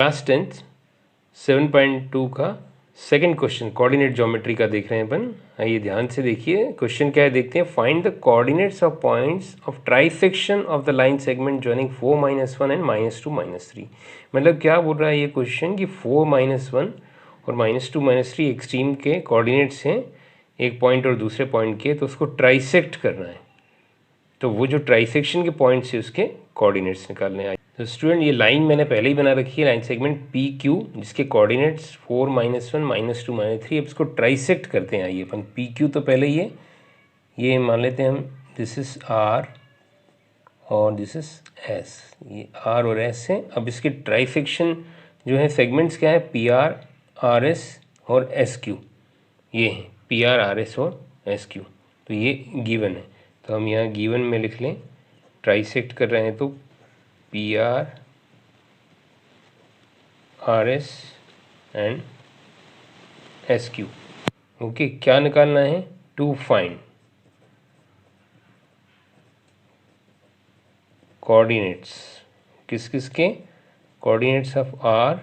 Class 10 7.2 का second question coordinate geometry का देख रहे हैं अपन। आइए ध्यान से देखिए क्वेश्चन क्या है, देखते हैं। Find the coordinates of points of trisection of the line segment joining 4 -1 and -2 -3। मतलब क्या बोल रहा है ये क्वेश्चन कि 4 -1 और -2 -3 एक्सट्रीम के कोऑर्डिनेट्स हैं, एक पॉइंट और दूसरे पॉइंट के, तो उसको ट्राइसेक्ट करना है। तो वो जो ट्राइसेक्शन के पॉइंट्स है उसके कोऑर्डिनेट्स निकालने आए। तो स्टूडेंट ये लाइन मैंने पहले ही बना रखी है, लाइन सेगमेंट पी क्यू, जिसके कोऑर्डिनेट्स 4 -1 -2 -3। अब इसको ट्राइसेक्ट करते हैं। आइए अपन पी क्यू तो पहले ही है, ये मान लेते हैं हम, दिस इज आर और दिस इज एस, ये आर और एस है। अब इसके ट्राइसेक्शन जो है सेगमेंट्स क्या है, पी आर, आर एस और एस क्यू, ये है पी आर, आर एस और एस क्यू। तो ये गिवन है, तो हम यहाँ गिवन में लिख लें, ट्राइसेक्ट कर रहे हैं तो P R, R S and S Q. Okay, क्या निकालना है, टू फाइंड कोऑर्डिनेट्स, किस किस के, coordinates of R,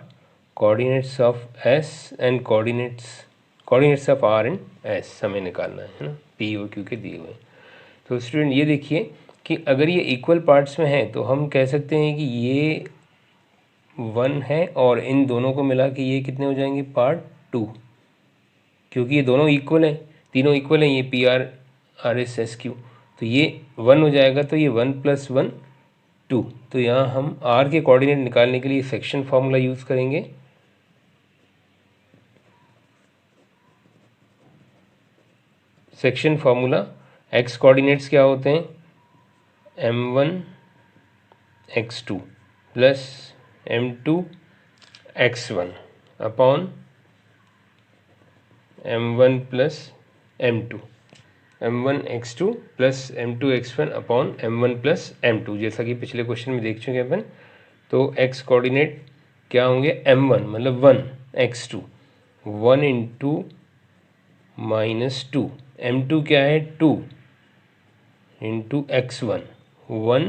coordinates of S and coordinates of R and S हमें निकालना है ना, पी और क्यू के दिए हुए। तो स्टूडेंट ये देखिए कि अगर ये इक्वल पार्ट्स में है तो हम कह सकते हैं कि ये 1 है और इन दोनों को मिला के ये कितने हो जाएंगे, पार्ट 2, क्योंकि ये दोनों इक्वल हैं, तीनों इक्वल हैं, ये P R, R S, S Q, तो ये 1 हो जाएगा। तो ये 1 + 1 2। तो यहाँ हम आर के कोऑर्डिनेट निकालने के लिए सेक्शन फार्मूला यूज़ करेंगे। सेक्शन फार्मूला, एक्स कोऑर्डिनेट्स क्या होते हैं, m1 x2 plus m2 x1 upon m1 plus m2, m1 x2 plus m2 x1 upon m1 plus m2, जैसा कि पिछले क्वेश्चन में देख चुके हैं अपन। तो x कोऑर्डिनेट क्या होंगे, m1 मतलब 1, x2 1 × -2, m2 क्या है, 2 × x1 1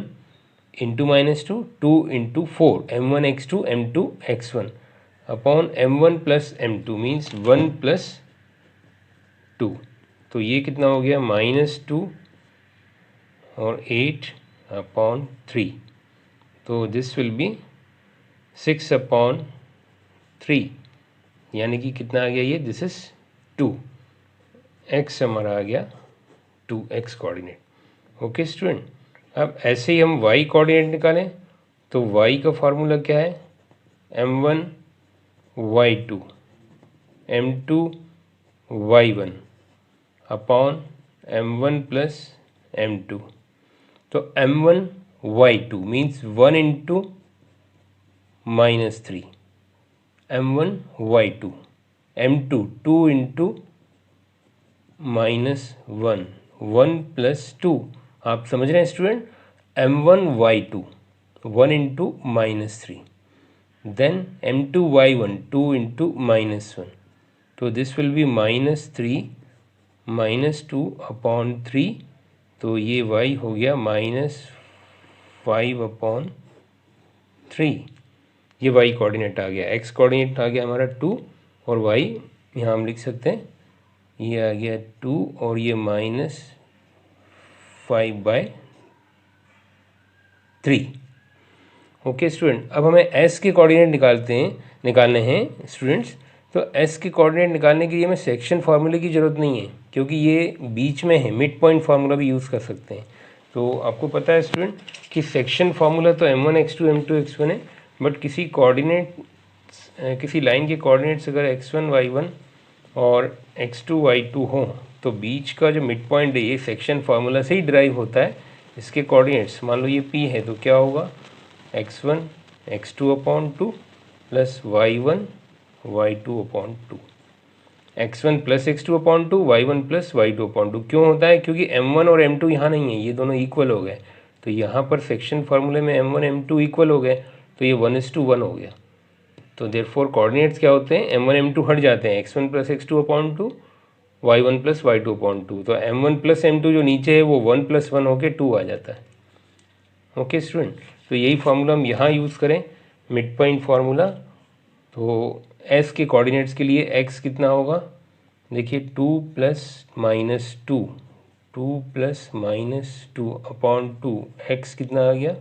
× -2 2 × 4, m1 x2 m2 x1 upon m1 plus m2 means 1 + 2। तो ये कितना हो गया, -2 और 8/3। तो दिस विल बी 6/3, यानी कि कितना आ गया ये, दिस इज 2, x हमारा आ गया 2x कोऑर्डिनेट। ओके स्टूडेंट, अब ऐसे ही हम y कोऑर्डिनेट निकालें तो y का फार्मूला क्या है, m1 y2 m2 y1 upon m1 plus m2। तो m1 y2 means 1 × -3, m1 y2, m2 2 × -1 1 + 2। आप समझ रहे हैं student, m1 y2 1 × -3, then m2 y1 2 × -1। तो दिस विल बी -3 -2/3। तो ये y हो गया -5/3। ये y कोऑर्डिनेट आ गया, x कोऑर्डिनेट आ गया हमारा 2 और y यहाँ हम लिख सकते हैं, ये आ गया 2 और ये -5/3। ओके स्टूडेंट, अब हमें s के कोऑर्डिनेट निकालने हैं स्टूडेंट्स। तो s के कोऑर्डिनेट निकालने के लिए हमें सेक्शन फार्मूले की ज़रूरत नहीं है, क्योंकि ये बीच में है, मिड पॉइंट फार्मूला भी यूज़ कर सकते हैं। तो आपको पता है स्टूडेंट कि सेक्शन फार्मूला तो m1 x2 m2 x1 है, बट किसी लाइन के कोऑर्डिनेट्स अगर x1 y1 और x2 y2 हो तो बीच का जो मिड पॉइंट है ये सेक्शन फार्मूला से ही ड्राइव होता है। इसके कोऑर्डिनेट्स मान लो ये p है, तो क्या होगा, x1 x2/2 plus y1 y2/2, x1 plus x2/2 y1 plus y2/2। क्यों होता है, क्योंकि m1 और m2 यहाँ नहीं है, ये दोनों इक्वल हो गए। तो यहाँ पर सेक्शन फार्मूले में m1 m2 इक्वल हो गए, तो ये 1:1 हो गया। तो देयरफॉर कोऑर्डिनेट्स क्या होते हैं, m1 m2 हट जाते हैं, x1 plus x2/2 y1 plus y2/2। तो m1 प्लस m2 जो नीचे है वो 1 + 1 होके 2 आ जाता है। ओके स्टूडेंट, तो यही फार्मूला हम यहाँ यूज़ करें, मिड पॉइंट फार्मूला, तो एस के कोऑर्डिनेट्स के लिए एक्स कितना होगा, देखिए 2 plus minus two, 2 plus minus two upon 2, x कितना आ गया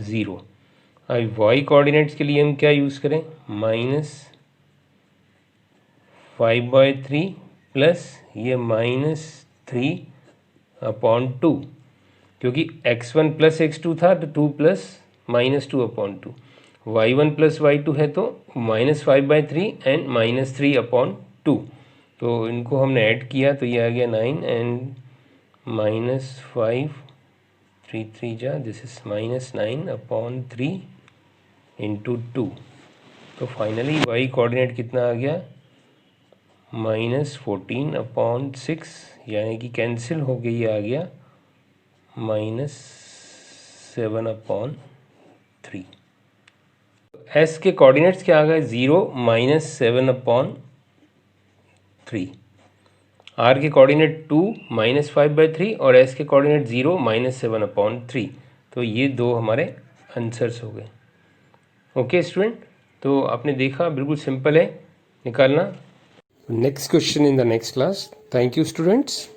0। अब वाई कोऑर्डिनेट्स के लिए हम क्या यूज़ करें, -5/3 प्लस ये -3/2, क्योंकि x1 प्लस x2 था तो 2 प्लस -2/2, y1 प्लस y2 है तो -5/3 एंड -3/2। तो इनको हमने ऐड किया तो ये आ गया 9 एंड -5, 3 3 जा, दिस इज -9/3 इंटू 2। तो फाइनली y कोऑर्डिनेट कितना आ गया -14/6, यानी कि कैंसिल हो गई, ये आ गया -7/3। एस के कोऑर्डिनेट्स क्या आ गए 0 -7/3, आर के कोऑर्डिनेट 2 -5/3 और एस के कोऑर्डिनेट 0 -7/3। तो ये दो हमारे आंसर्स हो गए। ओके स्टूडेंट, तो आपने देखा बिल्कुल सिंपल है निकालना। Next question in the next class. Thank you students.